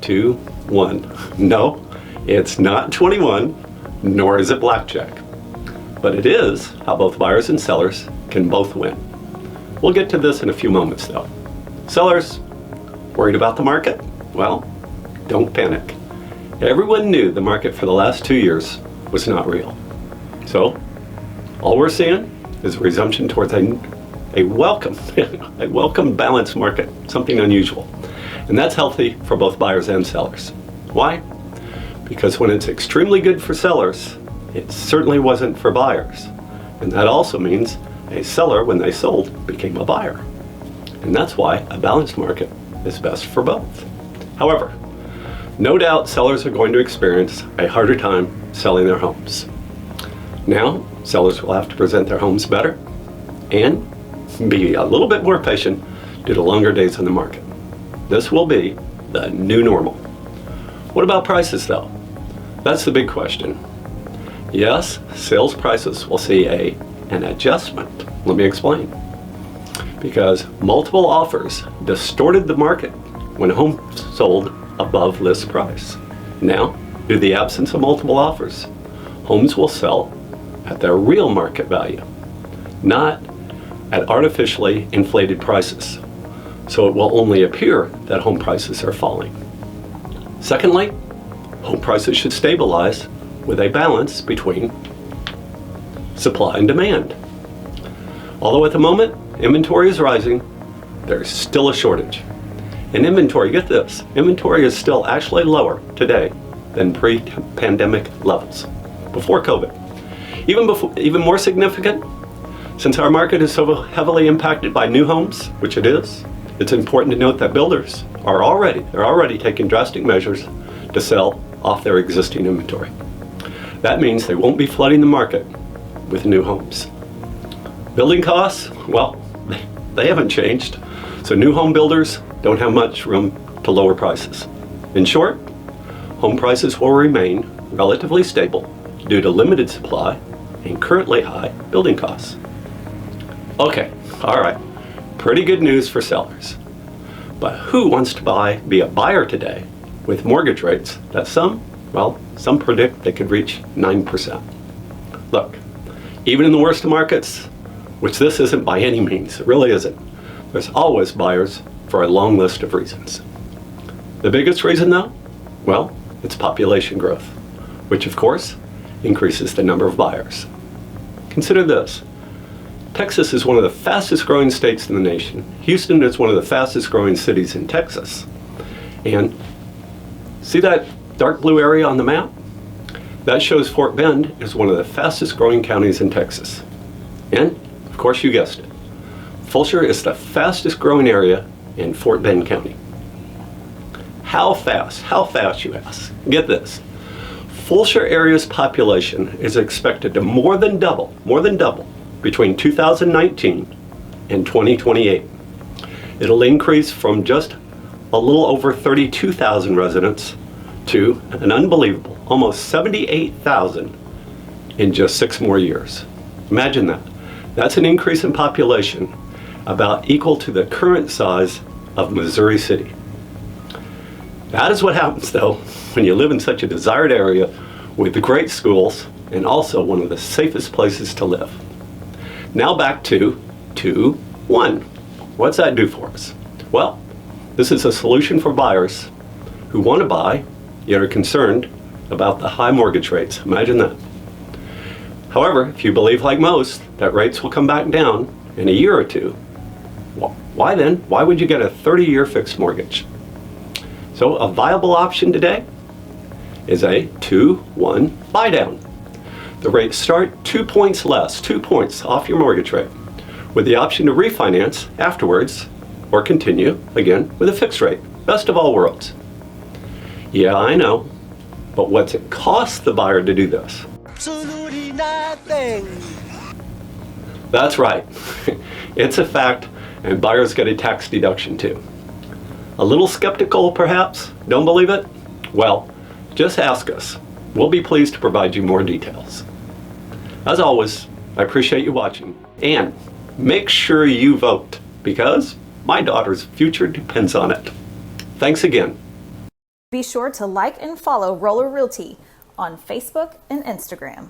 2, 1. No, it's not 21, nor is it Blackjack. But it is how both buyers and sellers can both win. We'll get to this in a few moments though. Sellers, worried about the market? Well, don't panic. Everyone knew the market for the last 2 years was not real. So, all we're seeing is a resumption towards a welcome, a welcome balanced market, something unusual. And that's healthy for both buyers and sellers. Why? Because when it's extremely good for sellers, it certainly wasn't for buyers. And that also means a seller, when they sold, became a buyer. And that's why a balanced market is best for both. However, no doubt sellers are going to experience a harder time selling their homes. Now, sellers will have to present their homes better and be a little bit more patient due to longer days on the market. This will be the new normal. What about prices though? That's the big question. Yes, sales prices will see an adjustment. Let me explain. Because multiple offers distorted the market when homes sold above list price. Now, due to the absence of multiple offers, homes will sell at their real market value, not at artificially inflated prices. So it will only appear that home prices are falling. Secondly, home prices should stabilize with a balance between supply and demand. Although at the moment, inventory is rising, there's still a shortage. And inventory, get this, inventory is still actually lower today than pre-pandemic levels, before COVID. Even more significant, since our market is so heavily impacted by new homes, which it is, it's important to note that builders are already taking drastic measures to sell off their existing inventory. That means they won't be flooding the market with new homes. Building costs, well, they haven't changed, so new home builders don't have much room to lower prices. In short, home prices will remain relatively stable due to limited supply and currently high building costs. Okay, all right, pretty good news for sellers. But who wants to be a buyer today with mortgage rates that some predict they could reach 9%? Look, even in the worst of markets, which this isn't by any means, it really isn't, there's always buyers for a long list of reasons. The biggest reason though? Well, it's population growth, which of course increases the number of buyers. Consider this. Texas is one of the fastest growing states in the nation. Houston is one of the fastest growing cities in Texas. And see that dark blue area on the map? That shows Fort Bend is one of the fastest growing counties in Texas. And, of course you guessed it, Fulshire is the fastest growing area in Fort Bend County. How fast? How fast, you ask? Get this. Fulshire area's population is expected to more than double between 2019 and 2028. It'll increase from just a little over 32,000 residents to an unbelievable almost 78,000 in just 6 more years. Imagine that. That's an increase in population about equal to the current size of Missouri City. That is what happens though when you live in such a desired area with great schools and also one of the safest places to live. Now back to 2, 1. What's that do for us? Well, this is a solution for buyers who want to buy yet are concerned about the high mortgage rates. Imagine that. However, if you believe like most that rates will come back down in a year or two, well, why then? Why would you get a 30-year fixed mortgage? So a viable option today is a 2-1 buydown. The rates start 2 points less, 2 points off your mortgage rate, with the option to refinance afterwards or continue, again, with a fixed rate. Best of all worlds. Yeah, I know, but what's it cost the buyer to do this? Absolutely nothing. That's right. It's a fact, and buyers get a tax deduction too. A little skeptical, perhaps? Don't believe it? Well, just ask us. We'll be pleased to provide you more details. As always, I appreciate you watching, and make sure you vote, because my daughter's future depends on it. Thanks again. Be sure to like and follow Roller Realty on Facebook and Instagram.